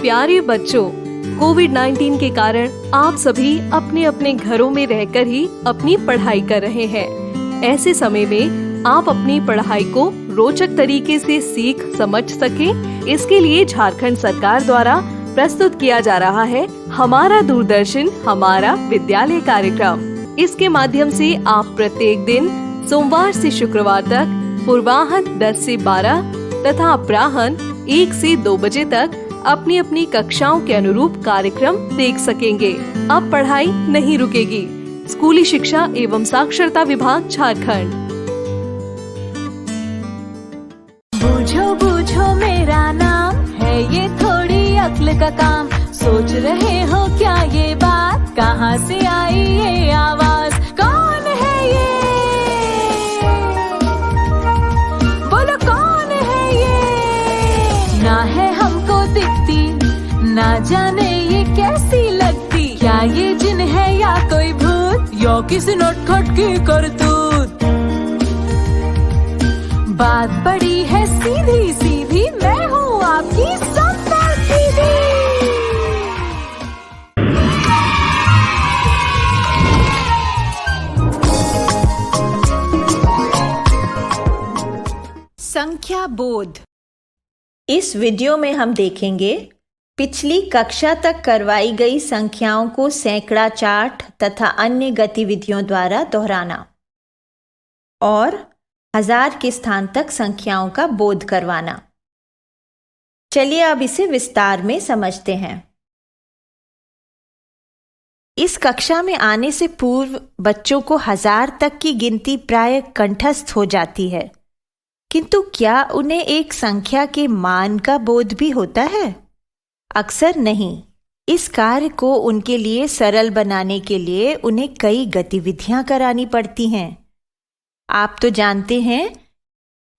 प्यारे बच्चों, कोविड-19 के कारण आप सभी अपने अपने घरों में रहकर ही अपनी पढ़ाई कर रहे हैं। ऐसे समय में आप अपनी पढ़ाई को रोचक तरीके से सीख समझ सकें, इसके लिए झारखंड सरकार द्वारा प्रस्तुत किया जा रहा है हमारा दूरदर्शन हमारा विद्यालय कार्यक्रम। इसके माध्यम से आप प्रत्येक दिन सोमवार से शुक्रवार तक पूर्वाह्न 10 से 12 तथा अपराह्न 1 से 2 बजे तक अपनी अपनी कक्षाओं के अनुरूप कार्यक्रम देख सकेंगे। अब पढ़ाई नहीं रुकेगी। स्कूली शिक्षा एवं साक्षरता विभाग झारखंड। बूझो बूझो मेरा नाम है ये थोड़ी अक्ल का काम। सोच रहे हो क्या ये बात, कहाँ से आई ये आवाज, कौन है ये, बोलो कौन है ये। ना है हमको दिखती, ना जाने ये कैसी लगती, क्या ये जिन है या कोई भूत, या किसी नटखट की करतूत। बात बड़ी है सीधी सीधी, मैं हूँ आपकी सुंदर दीदी। संख्या बोध। इस वीडियो में हम देखेंगे पिछली कक्षा तक करवाई गई संख्याओं को सैकड़ा चार्ट तथा अन्य गतिविधियों द्वारा दोहराना और 1000 के स्थान तक संख्याओं का बोध करवाना। चलिए अब इसे विस्तार में समझते हैं। इस कक्षा में आने से पूर्व बच्चों को 1000 तक की गिनती प्राय कंठस्थ हो जाती है, किंतु क्या उन्हें एक संख्या के मान का बोध भी होता है? अक्सर नहीं। इस कार्य को उनके लिए सरल बनाने के लिए उन्हें कई गतिविधियां करानी पड़ती हैं। आप तो जानते हैं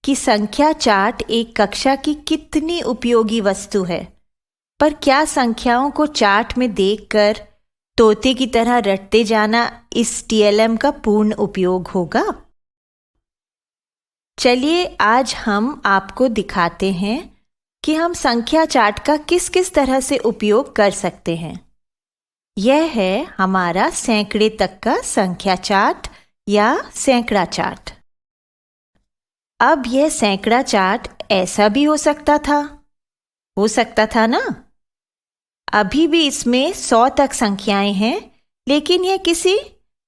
कि संख्या चार्ट एक कक्षा की कितनी उपयोगी वस्तु है, पर क्या संख्याओं को चार्ट में देखकर तोते की तरह रटते जाना इस टीएलएम का पूर्ण उपयोग होगा? चलिए आज हम आपको दिखाते हैं कि हम संख्या चार्ट का किस किस तरह से उपयोग कर सकते हैं। यह है हमारा सैकड़े तक का संख्या चार्ट या सैकड़ा चार्ट। अब यह सैकड़ा चार्ट ऐसा भी हो सकता था ना? अभी भी इसमें 100 तक संख्याएं हैं, लेकिन यह किसी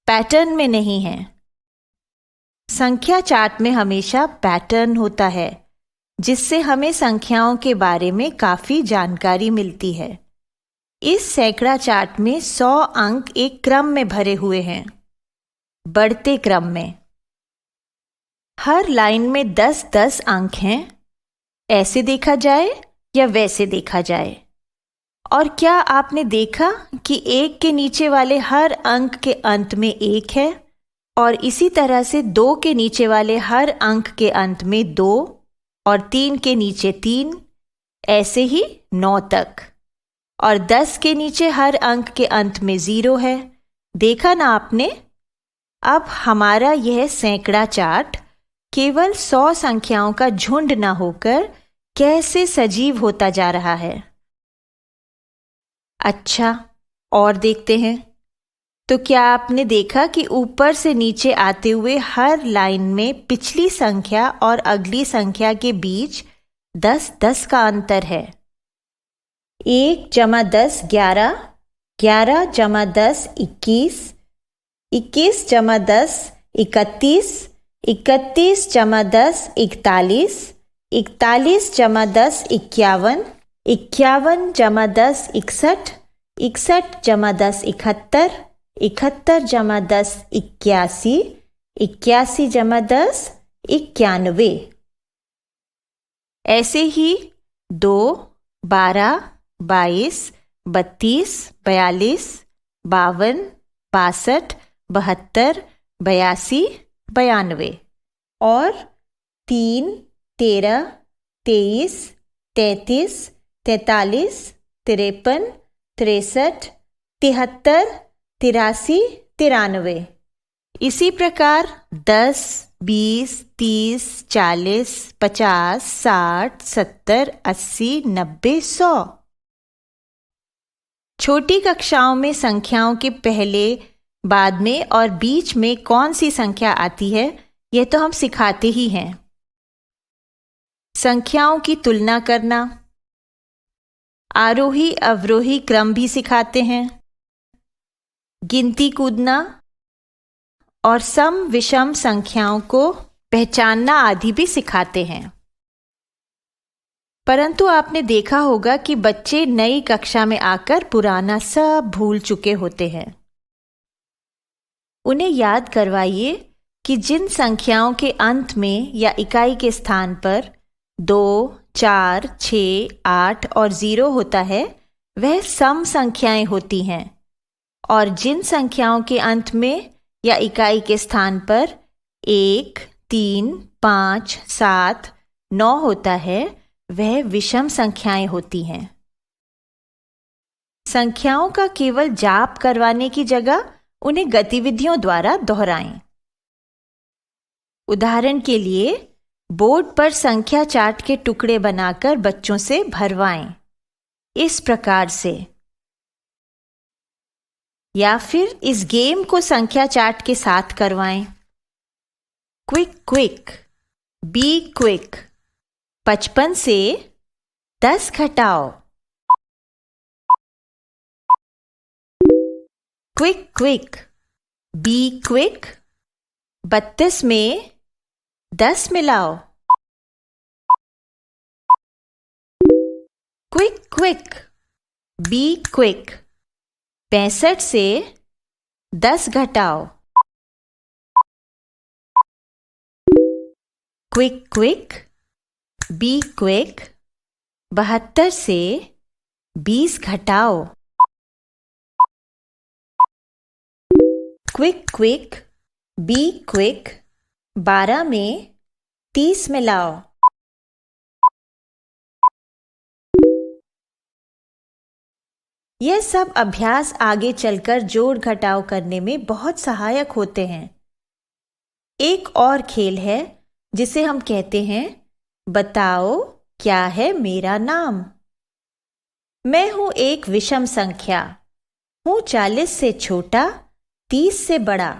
पैटर्न में नहीं है। संख्या चार्ट में हमेशा पैटर्न होता है, जिससे हमें संख्याओं के बारे में काफी जानकारी मिलती है। इस सैकड़ा चार्ट में 100 अंक एक क्रम में भरे हुए हैं, बढ़ते क्रम में। हर लाइन में 10-10 अंक हैं, ऐसे देखा जाए या वैसे देखा जाए। और क्या आपने देखा कि 1 के नीचे वाले हर अंक के अंत में 1 है, और इसी तरह से 2 के नीचे वाले हर अंक के अंत में 2, और 3 के नीचे 3, ऐसे ही 9 तक। और 10 के नीचे हर अंक के अंत में 0 है। देखा ना आपने? अब हमारा यह सैकड़ा चार्ट केवल 100 संख्याओं का झुंड न होकर कैसे सजीव होता जा रहा है। अच्छा, और देखते हैं। तो क्या आपने देखा कि ऊपर से नीचे आते हुए हर लाइन में पिछली संख्या और अगली संख्या के बीच 10-10 का अंतर है। 1 + 10 11, 11 + 10 21, 21 + 10 31, 31 + 10 41, 41 + 10 51, 51 + 10 61, 61 + 10 71, 71 + 10 81, 81 + 10 91। ऐसे ही 2 12 22 32 42 52 62 72 82 92 और 3 13 23 33 43 53 63 73 83 93। इसी प्रकार 10 20 30 40 50 60 70 80 90 100। छोटी कक्षाओं में संख्याओं के पहले, बाद में और बीच में कौन सी संख्या आती है, यह तो हम सिखाते ही हैं। संख्याओं की तुलना करना, आरोही अवरोही क्रम भी सिखाते हैं, गिनती कूदना और सम विषम संख्याओं को पहचानना आदि भी सिखाते हैं। परंतु आपने देखा होगा कि बच्चे नई कक्षा में आकर पुराना सब भूल चुके होते हैं। उन्हें याद करवाइए कि जिन संख्याओं के अंत में या इकाई के स्थान पर 2, 4, 6, 8 और 0 होता है, वह सम संख्याएं होती हैं, और जिन संख्याओं के अंत में या इकाई के स्थान पर 1, 3, 5, 7, 9 होता है, वह विषम संख्याएं होती हैं। संख्याओं का केवल जाप करवाने की जगह उन्हें गतिविधियों द्वारा दोहराएं। उदाहरण के लिए बोर्ड पर संख्या चार्ट के टुकड़े बनाकर बच्चों से भरवाएं, इस प्रकार से। या फिर इस गेम को संख्या चार्ट के साथ करवाएं। Quick quick, be quick. 55 से 10 घटाओ। Quick quick, be quick. 32 में 10 मिलाओ। Quick quick, be quick. 65 से 10 घटाओ। Quick quick, be quick. 72 से 20 घटाओ। Quick quick, be quick. 12 में 30 मिलाओ। यह सब अभ्यास आगे चलकर जोड़ घटाव करने में बहुत सहायक होते हैं। एक और खेल है जिसे हम कहते हैं, बताओ क्या है मेरा नाम। मैं हूं एक विषम संख्या, हूं 40 से छोटा, 30 से बड़ा।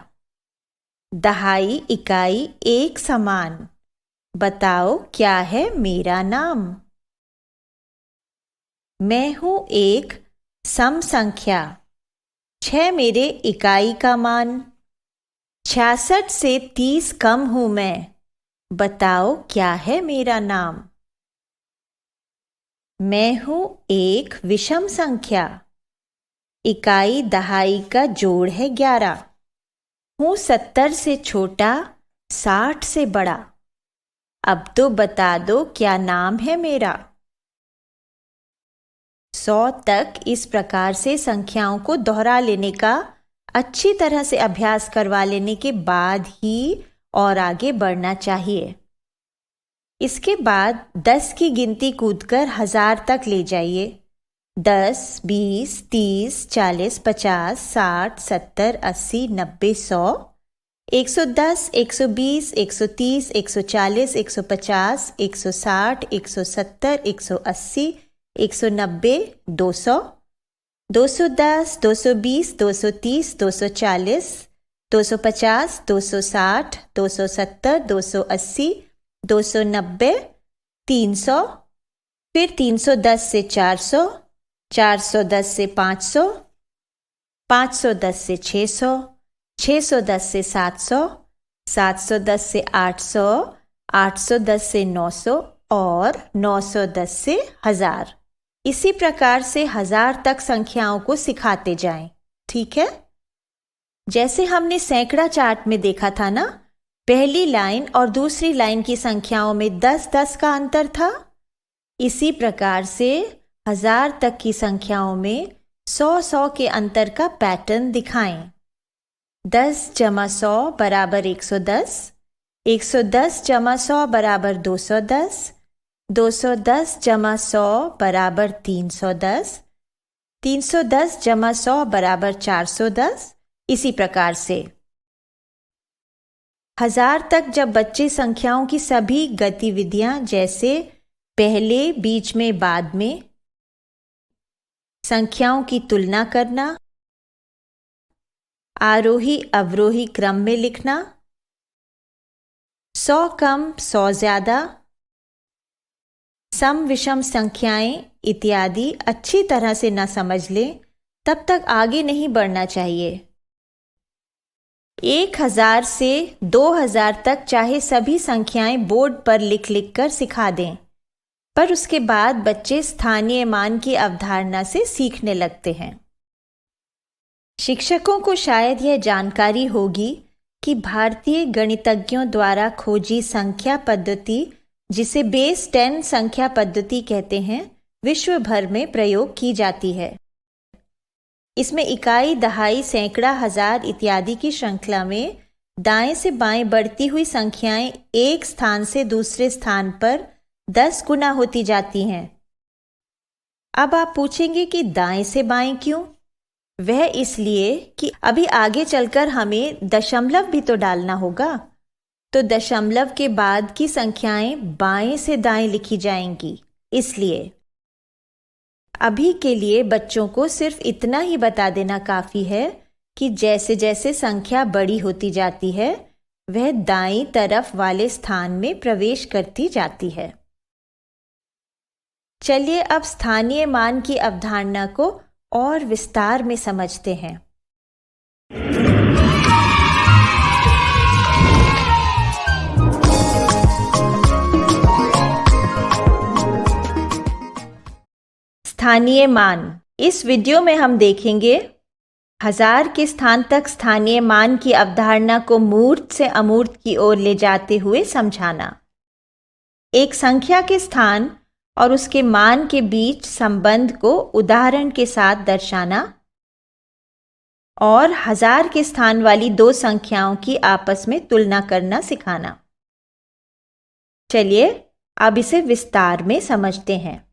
दहाई इकाई एक समान। बताओ क्या है मेरा नाम। मैं हूं एक सम संख्या, 6 मेरे इकाई का मान। 66 से 30 कम हूं मैं। बताओ क्या है मेरा नाम। मैं हूं एक विषम संख्या, इकाई दहाई का जोड़ है 11। हूं 70 से छोटा, 60 से बड़ा। अब तो बता दो क्या नाम है मेरा। 100 तक इस प्रकार से संख्याओं को दोहरा लेने का अच्छी तरह से अभ्यास करवा लेने के बाद ही और आगे बढ़ना चाहिए। इसके बाद 10 की गिनती कूदकर 1000 तक ले जाइए। 10, 20, 30, 40, 50, 60, 70, 80, 90, 100, 110, 120, 130, 140, 150, 160, 170, 180, 190, 200, 210, 220, 230, 240, 250, 260, 270, 280, 290, 300, फिर 310 से 400, 410 से 500, 510 से 600, 610 से 700, 710 से 800, 810 से 900 और 910 से 1000। इसी प्रकार से 1000 तक संख्याओं को सिखाते जाएं। ठीक है? जैसे हमने सैकड़ा चार्ट में देखा था ना, पहली लाइन और दूसरी लाइन की संख्याओं में 10-10 का अंतर था। इसी प्रकार से 1000 तक की संख्याओं में 100-100 के अंतर का पैटर्न दिखाएं। 10 जमा 100 बराबर 110, 110 जमा 100 बराबर 210, 210 जमा 100 बराबर 310, 310 जमा 100 बराबर 410। इसी प्रकार से 1000 तक जब बच्चे संख्याओं की सभी गतिविधियां जैसे पहले, बीच में, बाद में संख्याओं की तुलना करना, आरोही अवरोही क्रम में लिखना, 100 कम 100 ज्यादा, सम विषम संख्याएं इत्यादि अच्छी तरह से न समझ लें तब तक आगे नहीं बढ़ना चाहिए। 1000 से 2000 तक चाहे सभी संख्याएं बोर्ड पर लिख लिख कर सिखा दें, पर उसके बाद बच्चे स्थानीय मान की अवधारणा से सीखने लगते हैं। शिक्षकों को शायद यह जानकारी होगी कि भारतीय गणितज्ञों द्वारा खोजी संख्या पद्धति, जिसे बेस 10 संख्या पद्धति कहते हैं, विश्व भर में प्रयोग की जाती है। इसमें इकाई, दहाई, सैकड़ा, हजार इत्यादि की श्रृंखला में दाएं से बाएं बढ़ती हुई संख्याएं एक स्थान से दूसरे स्थान पर 10 गुना होती जाती हैं। अब आप पूछेंगे कि दाएं से बाएं क्यों? वह इसलिए कि अभी आगे चलकर हमें दशमलव भी तो डालना होगा, तो दशमलव के बाद की संख्याएं बाएं से दाएं लिखी जाएंगी। इसलिए अभी के लिए बच्चों को सिर्फ इतना ही बता देना काफी है कि जैसे जैसे संख्या बड़ी होती जाती है वह दाईं तरफ वाले स्थान में प्रवेश करती जाती है। चलिए अब स्थानीय मान की अवधारणा को और विस्तार में समझते हैं। स्थानीय मान। इस वीडियो में हम देखेंगे 1000 के स्थान तक स्थानीय मान की अवधारणा को मूर्त से अमूर्त की ओर ले जाते हुए समझाना, एक संख्या के स्थान और उसके मान के बीच संबंध को उदाहरण के साथ दर्शाना और 1000 के स्थान वाली दो संख्याओं की आपस में तुलना करना सिखाना। चलिए अब इसे विस्तार में समझते हैं।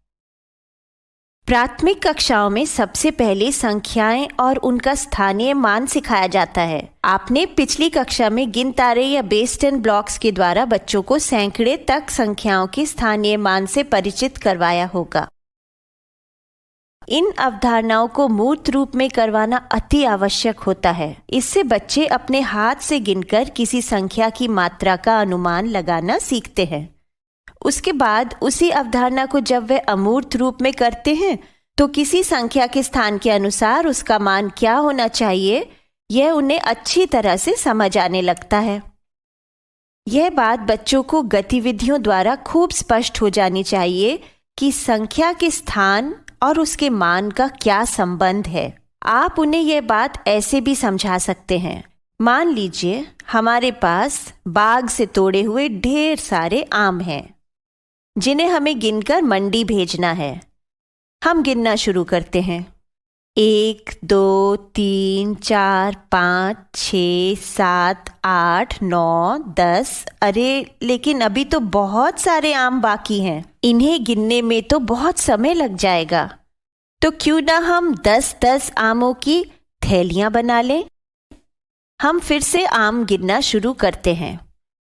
प्राथमिक कक्षाओं में सबसे पहले संख्याएं और उनका स्थानीय मान सिखाया जाता है। आपने पिछली कक्षा में गिनतारे या बेस 10 ब्लॉक्स के द्वारा बच्चों को सैकड़े तक संख्याओं के स्थानीय मान से परिचित करवाया होगा। इन अवधारणाओं को मूर्त रूप में करवाना अति आवश्यक होता है। इससे बच्चे अपने हाथ से गिनकर किसी संख्या की मात्रा का अनुमान लगाना सीखते हैं। उसके बाद उसी अवधारणा को जब वे अमूर्त रूप में करते हैं तो किसी संख्या के स्थान के अनुसार उसका मान क्या होना चाहिए यह उन्हें अच्छी तरह से समझ आने लगता है। यह बात बच्चों को गतिविधियों द्वारा खूब स्पष्ट हो जानी चाहिए कि संख्या के स्थान और उसके मान का क्या संबंध है। आप उन्हें यह बात ऐसे भी समझा सकते हैं। मान लीजिए हमारे पास बाग से तोड़े हुए ढेर सारे आम हैं जिन्हें हमें गिनकर मंडी भेजना है। हम गिनना शुरू करते हैं। 1, 2, 3, 4, 5, 6, 7, 8, 9, 10। अरे लेकिन अभी तो बहुत सारे आम बाकी हैं, इन्हें गिनने में तो बहुत समय लग जाएगा। तो क्यों ना हम 10-10 आमों की थैलियां बना लें। हम फिर से आम गिनना शुरू करते हैं।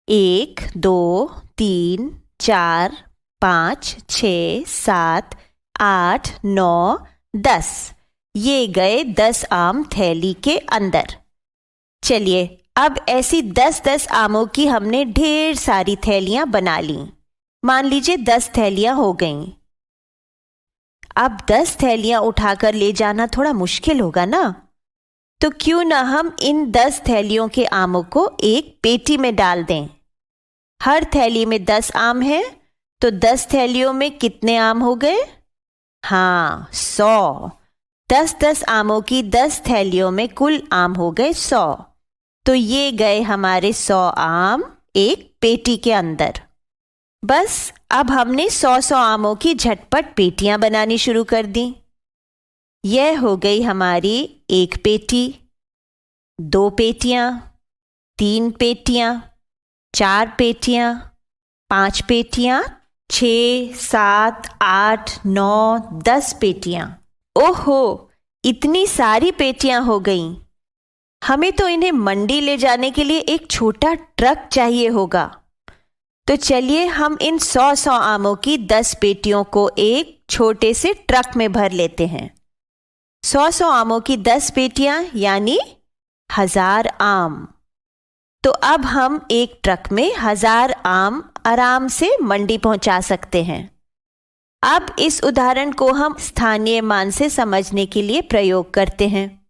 1, 2, 3, 4, 5, 6, 7, 8, 9, 10। ये गए 10 आम थैली के अंदर। चलिए अब ऐसी 10-10 आमों की हमने ढेर सारी थैलियां बना ली। मान लीजिए 10 थैलियां हो गईं। अब 10 थैलियां उठाकर ले जाना थोड़ा मुश्किल होगा ना, तो क्यों ना हम इन 10 थैलियों के आमों को एक पेटी में डाल दें। हर थैली में 10 आम है तो 10 थैलियों में कितने आम हो गए? हाँ, 100। 10-10 आमों की 10 थैलियों में कुल आम हो गए 100। तो ये गए हमारे 100 आम एक पेटी के अंदर। बस अब हमने 100 आमों की झटपट पेटियां बनानी शुरू कर दी। यह हो गई हमारी एक पेटी, 2 पेटियां, 3 पेटियां, 4 पेटियां, 5 पेटियां, 6, 7, 8, 9, 10 पेटियां। ओहो, इतनी सारी पेटियां हो गईं। हमें तो इन्हें मंडी ले जाने के लिए एक छोटा ट्रक चाहिए होगा। तो चलिए हम इन 100 आमों की 10 पेटियों को एक छोटे से ट्रक में भर लेते हैं। 100 आमों की 10 पेटियां यानी 1000 आम। तो अब हम एक ट्रक में 1000 आम आराम से मंडी पहुंचा सकते हैं। अब इस उदाहरण को हम स्थानीय मान से समझने के लिए प्रयोग करते हैं।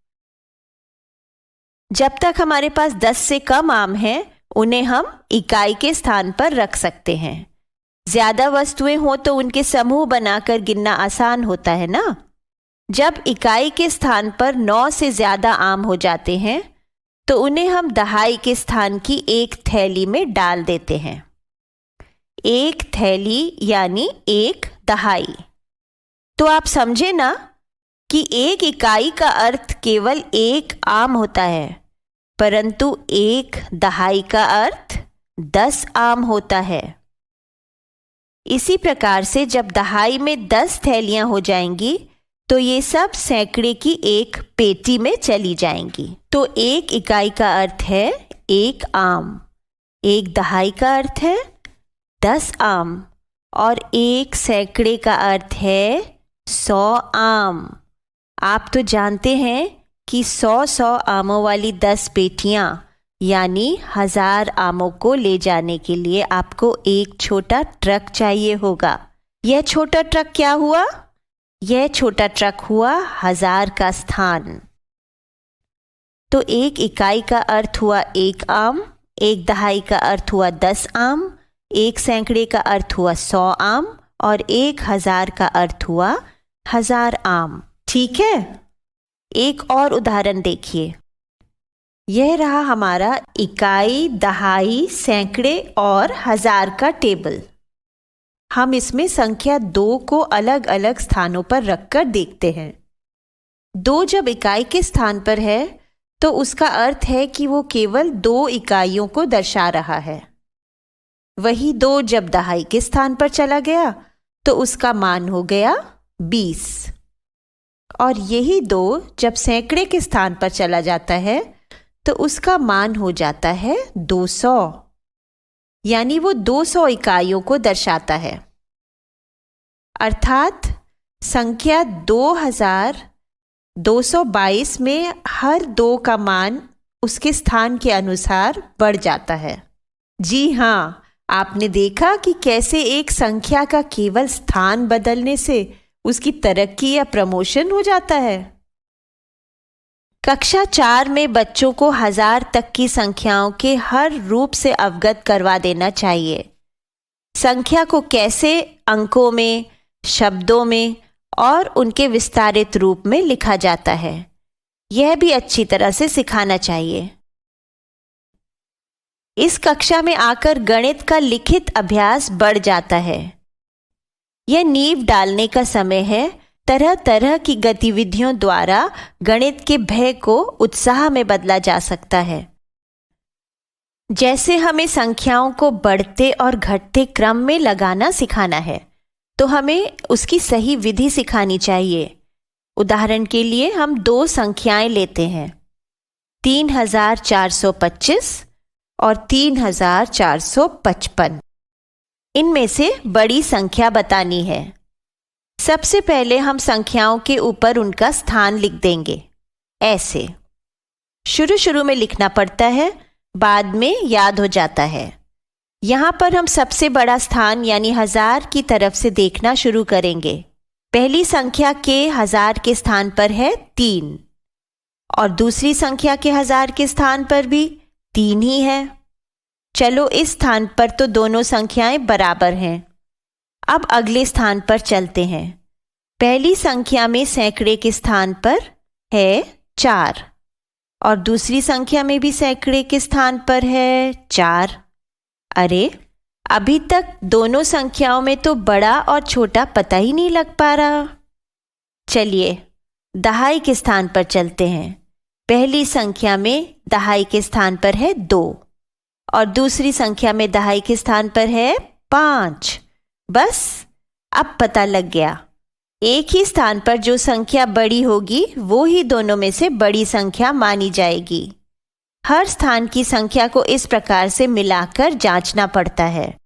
जब तक हमारे पास 10 से कम आम हैं, उन्हें हम इकाई के स्थान पर रख सकते हैं। ज्यादा वस्तुएं हो तो उनके समूह बनाकर गिनना आसान होता है ना। जब इकाई के स्थान पर 9 से ज्यादा आम हो जाते हैं तो उन्हें हम दहाई के स्थान की एक थैली में डाल देते हैं। एक थैली यानी एक दहाई। तो आप समझे ना कि एक इकाई का अर्थ केवल एक आम होता है, परंतु एक दहाई का अर्थ 10 आम होता है। इसी प्रकार से जब दहाई में 10 थैलियां हो जाएंगी तो ये सब सैकड़े की एक पेटी में चली जाएंगी। तो एक इकाई का अर्थ है एक आम, एक दहाई का अर्थ है 10 आम और एक सैकड़े का अर्थ है 100 आम। आप तो जानते हैं कि 100 आमों वाली 10 पेटियां यानी 1000 आमों को ले जाने के लिए आपको एक छोटा ट्रक चाहिए होगा। यह छोटा ट्रक क्या हुआ? यह छोटा ट्रक हुआ 1000 का स्थान। तो एक इकाई का अर्थ हुआ एक आम, एक दहाई का अर्थ हुआ 10 आम, एक सैकड़े का अर्थ हुआ 100 आम और 1000 का अर्थ हुआ 1000 आम। ठीक है, एक और उदाहरण देखिए। यह रहा हमारा इकाई, दहाई, सैकड़े और 1000 का टेबल। हम इसमें संख्या 2 को अलग अलग स्थानों पर रखकर देखते हैं। 2 जब इकाई के स्थान पर है तो उसका अर्थ है कि वो केवल 2 इकाइयों को दर्शा रहा है। वही 2 जब दहाई के स्थान पर चला गया तो उसका मान हो गया 20। और यही 2 जब सैकड़े के स्थान पर चला जाता है तो उसका मान हो जाता है 200, यानी वो 200 इकाइयों को दर्शाता है। अर्थात संख्या 2222 में हर 2 का मान उसके स्थान के अनुसार बढ़ जाता है। जी हाँ, आपने देखा कि कैसे एक संख्या का केवल स्थान बदलने से उसकी तरक्की या प्रमोशन हो जाता है। कक्षा 4 में बच्चों को 1000 तक की संख्याओं के हर रूप से अवगत करवा देना चाहिए। संख्या को कैसे अंकों में, शब्दों में और उनके विस्तारित रूप में लिखा जाता है, यह भी अच्छी तरह से सिखाना चाहिए। इस कक्षा में आकर गणित का लिखित अभ्यास बढ़ जाता है। यह नींव डालने का समय है। तरह तरह की गतिविधियों द्वारा गणित के भय को उत्साह में बदला जा सकता है। जैसे हमें संख्याओं को बढ़ते और घटते क्रम में लगाना सिखाना है, तो हमें उसकी सही विधि सिखानी चाहिए। उदाहरण के लिए हम 2 संख्याएं लेते हैं, 3425 और 3455। इनमें से बड़ी संख्या बतानी है। सबसे पहले हम संख्याओं के ऊपर उनका स्थान लिख देंगे। ऐसे शुरू में लिखना पड़ता है, बाद में याद हो जाता है। यहाँ पर हम सबसे बड़ा स्थान यानी 1000 की तरफ से देखना शुरू करेंगे। पहली संख्या के 1000 के स्थान पर है 3 और दूसरी संख्या के 1000 के स्थान पर भी 3 ही है। चलो, इस स्थान पर तो दोनों संख्याएं बराबर हैं। अब अगले स्थान पर चलते हैं। पहली संख्या में सैकड़े के स्थान पर है 4 और दूसरी संख्या में भी सैकड़े के स्थान पर है 4। अरे, अभी तक दोनों संख्याओं में तो बड़ा और छोटा पता ही नहीं लग पा रहा। चलिए, दहाई के स्थान पर चलते हैं। पहली संख्या में दहाई के स्थान पर है 2 और दूसरी संख्या में दहाई के स्थान पर है 5। बस, अब पता लग गया। एक ही स्थान पर जो संख्या बड़ी होगी वो ही दोनों में से बड़ी संख्या मानी जाएगी। हर स्थान की संख्या को इस प्रकार से मिलाकर जांचना पड़ता है।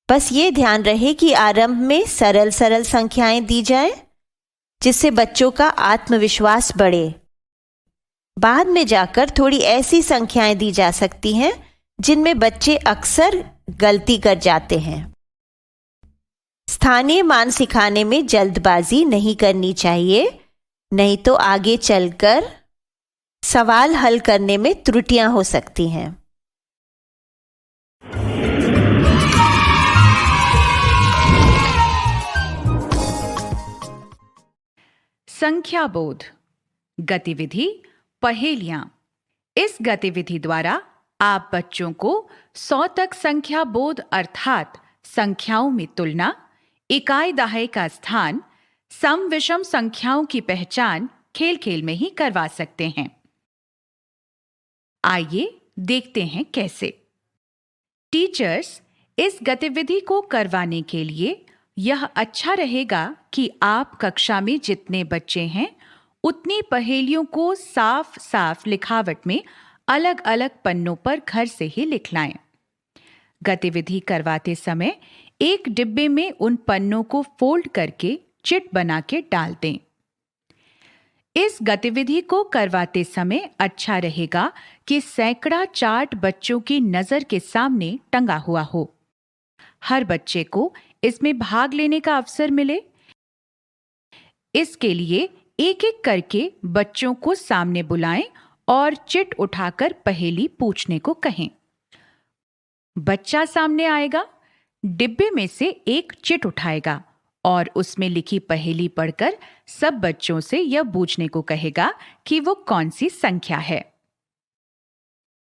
बस ये ध्यान रहे कि आरंभ में सरल सरल संख्याएं दी जाएं जिससे बच्चों का आत्मविश्वास बढ़े। बाद में जाकर थोड़ी ऐसी संख्याएं दी जा सकती हैं जिनमें बच्चे अक्सर गलती कर जाते हैं। स्थानीय मान सिखाने में जल्दबाजी नहीं करनी चाहिए, नहीं तो आगे चलकर सवाल हल करने में त्रुटियां हो सकती हैं। संख्या बोध गतिविधि पहेलियां। इस गतिविधि द्वारा आप बच्चों को 100 तक संख्या बोध अर्थात संख्याओं में तुलना, इकाई दहाई का स्थान, सम विषम संख्याओं की पहचान खेल खेल में ही करवा सकते हैं। आइए देखते हैं कैसे। टीचर्स इस गतिविधि को करवाने के लिए यह अच्छा रहेगा कि आप कक्षा में जितने बच्चे हैं उतनी पहेलियों को साफ साफ लिखावट में अलग अलग पन्नों पर घर से ही लिख लाएं। गतिविधि करवाते समय एक डिब्बे में उन पन्नों को फोल्ड करके चिट बना के डाल दें। इस गतिविधि को करवाते समय अच्छा रहेगा कि सैकड़ा चार्ट बच्चों की नजर के सामने टंगा हुआ हो। हर बच्चे को इसमें भाग लेने का अवसर मिले। इसके लिए एक एक करके बच्चों को सामने बुलाएं और चिट उठाकर पहेली पूछने को कहें। बच्चा सामने आएगा, डिब्बे में से एक चिट उठाएगा और उसमें लिखी पहेली पढ़कर सब बच्चों से यह पूछने को कहेगा कि वो कौन सी संख्या है।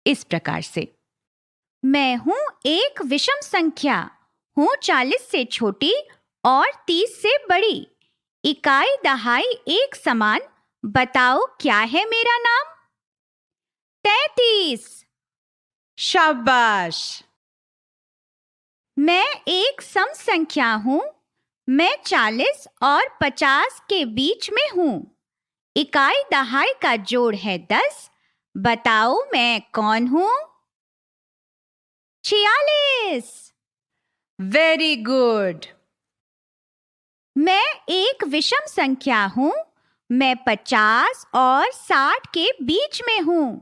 इस प्रकार से, मैं हूं एक विषम संख्या, हूं 40 से छोटी और 30 से बड़ी, इकाई दहाई एक समान, बताओ क्या है मेरा नाम? 33। शाबाश। मैं एक सम संख्या हूं, मैं 40 और 50 के बीच में हूं, इकाई दहाई का जोड़ है 10, बताओ मैं कौन हूं? 46। Very good. मैं एक विषम संख्या हूं, मैं 50 और 60 के बीच में हूं,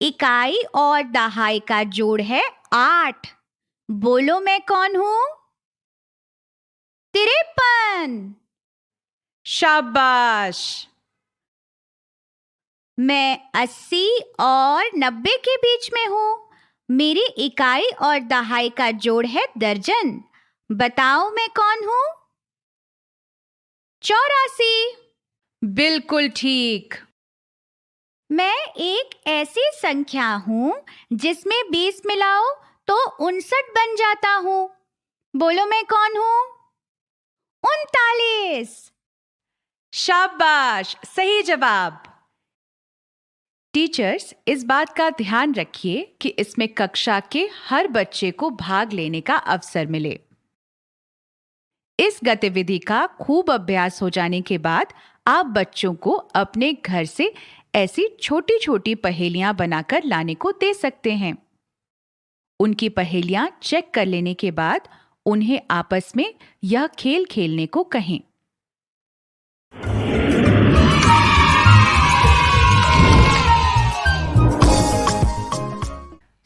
इकाई और दहाई का जोड़ है 8, बोलो मैं कौन हूं? 53। शाबाश। मैं 80 और 90 के बीच में हूं, मेरी इकाई और दहाई का जोड़ है दर्जन, बताओ मैं कौन हूं? 84। बिल्कुल ठीक। मैं एक ऐसी संख्या हूं जिसमें 20 मिलाओ तो 59 बन जाता हूं, बोलो मैं कौन हूं? 39। शाबाश, सही जवाब। टीचर्स इस बात का ध्यान रखिए कि इसमें कक्षा के हर बच्चे को भाग लेने का अवसर मिले। इस गतिविधि का खूब अभ्यास हो जाने के बाद आप बच्चों को अपने घर से ऐसी छोटी छोटी पहेलियां बनाकर लाने को दे सकते हैं। उनकी पहेलियां चेक कर लेने के बाद उन्हें आपस में यह खेल खेलने को कहें।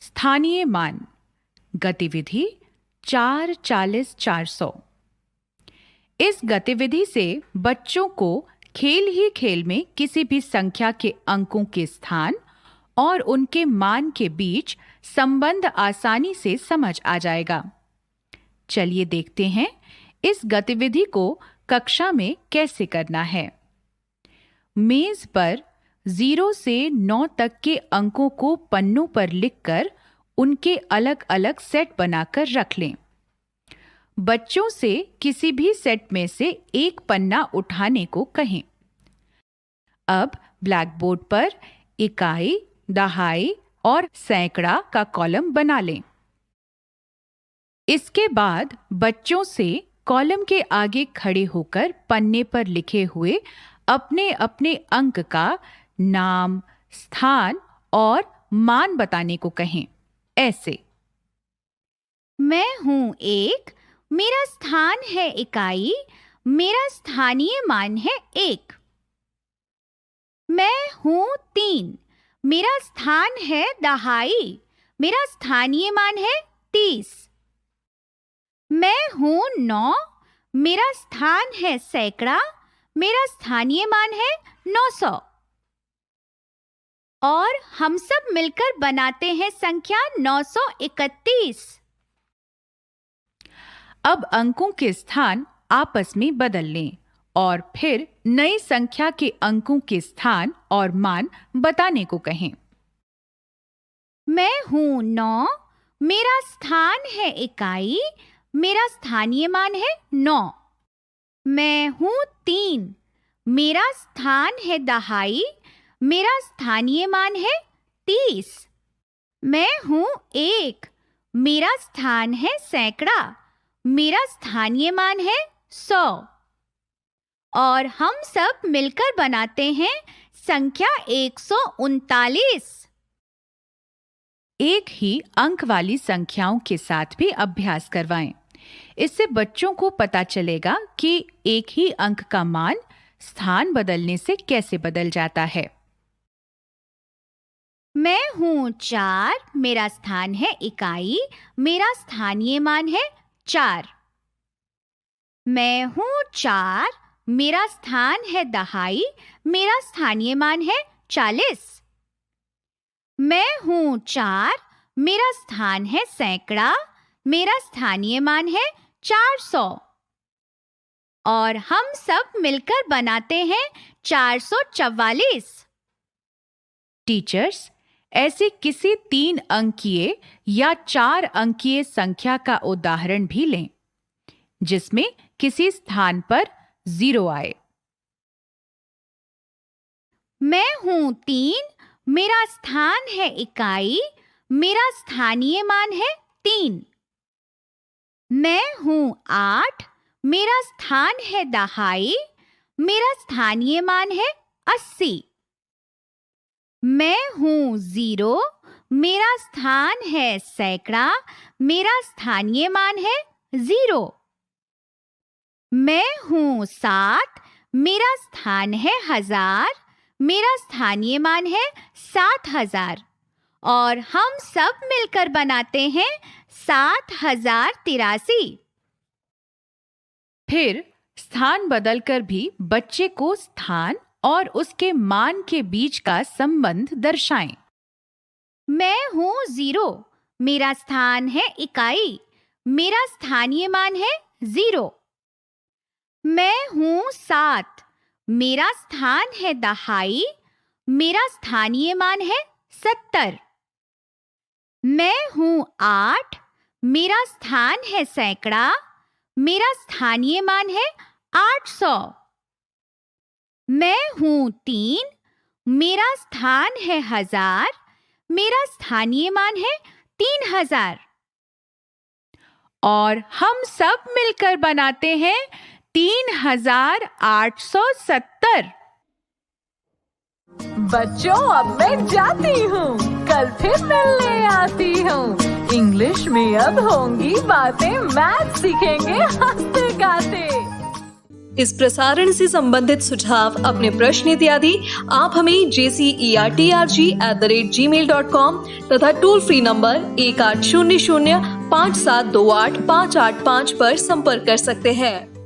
स्थानीय मान गतिविधि 4, 40, 400। इस गतिविधि से बच्चों को खेल ही खेल में किसी भी संख्या के अंकों के स्थान और उनके मान के बीच संबंध आसानी से समझ आ जाएगा। चलिए देखते हैं इस गतिविधि को कक्षा में कैसे करना है। मेज पर 0 से 9 तक के अंकों को पन्नों पर लिखकर उनके अलग अलग सेट बनाकर रख लें। बच्चों से किसी भी सेट में से एक पन्ना उठाने को कहें। अब ब्लैक बोर्ड पर इकाई, दहाई और सैकड़ा का कॉलम बना लें। इसके बाद बच्चों से कॉलम के आगे खड़े होकर पन्ने पर लिखे हुए अपने अपने अंक का नाम, स्थान और मान बताने को कहें। ऐसे, मैं हूं एक, मेरा स्थान है इकाई, मेरा स्थानीय मान है 1। मैं हूँ 3, मेरा स्थान है दहाई, मेरा स्थानीय मान है 30। मैं हूँ 9, मेरा स्थान है सैकड़ा, मेरा स्थानीय मान है 900। और हम सब मिलकर बनाते हैं संख्या 931। अब अंकों के स्थान आपस में बदल लें और फिर नई संख्या के अंकों के स्थान और मान बताने को कहें। मैं हूँ 9, मेरा स्थान है इकाई, मेरा स्थानीय मान है 9। मैं हूँ 3, मेरा स्थान है दहाई, मेरा स्थानीय मान है 30। मैं हूँ 1, मेरा स्थान है सैकड़ा, मेरा स्थानीय मान है 100। और हम सब मिलकर बनाते हैं संख्या 139। एक ही अंक वाली संख्याओं के साथ भी अभ्यास करवाएं। इससे बच्चों को पता चलेगा कि एक ही अंक का मान स्थान बदलने से कैसे बदल जाता है। मैं हूँ 4, मेरा स्थान है इकाई, मेरा स्थानीय मान है 4। मैं हूँ 4, मेरा स्थान है दहाई, मेरा स्थानीय मान है 40। मैं हूँ 4, मेरा स्थान है सैकड़ा, मेरा स्थानीय मान है 400। और हम सब मिलकर बनाते हैं 444। टीचर्स, ऐसे किसी 3 अंकीय या 4 अंकीय संख्या का उदाहरण भी लें जिसमें किसी स्थान पर 0 आए। मैं हूँ 3, मेरा स्थान है इकाई, मेरा स्थानीय मान है 3। मैं हूँ 8, मेरा स्थान है दहाई, मेरा स्थानीय मान है 80। मैं हूँ 0, मेरा स्थान है सैकड़ा, मेरा स्थानीय मान है 0। मैं हूँ 7, मेरा स्थान है 1000, मेरा स्थानीय मान है 7000। और हम सब मिलकर बनाते हैं 7083। फिर स्थान बदलकर भी बच्चे को स्थान और उसके मान के बीच का संबंध दर्शाएं। मैं हूँ 0, मेरा स्थान है इकाई, मेरा स्थानीय मान है 0। मैं हूँ 7, मेरा स्थान है दहाई, मेरा स्थानीय मान है 70। मैं हूँ 8, मेरा स्थान है सैकड़ा, मेरा स्थानीय मान है 800। मैं हूँ 3, मेरा स्थान है 1000, मेरा स्थानीय मान है 3000। और हम सब मिलकर बनाते हैं 3870। बच्चों, अब मैं जाती हूँ, कल फिर मिलने आती हूँ। इंग्लिश में अब होंगी बातें, मैथ सीखेंगे हंसते गाते। इस प्रसारण से संबंधित सुझाव, अपने प्रश्न इत्यादि आप हमें jcertrg@gmail.com तथा टोल फ्री नंबर 1800 5728 585 पर संपर्क कर सकते हैं।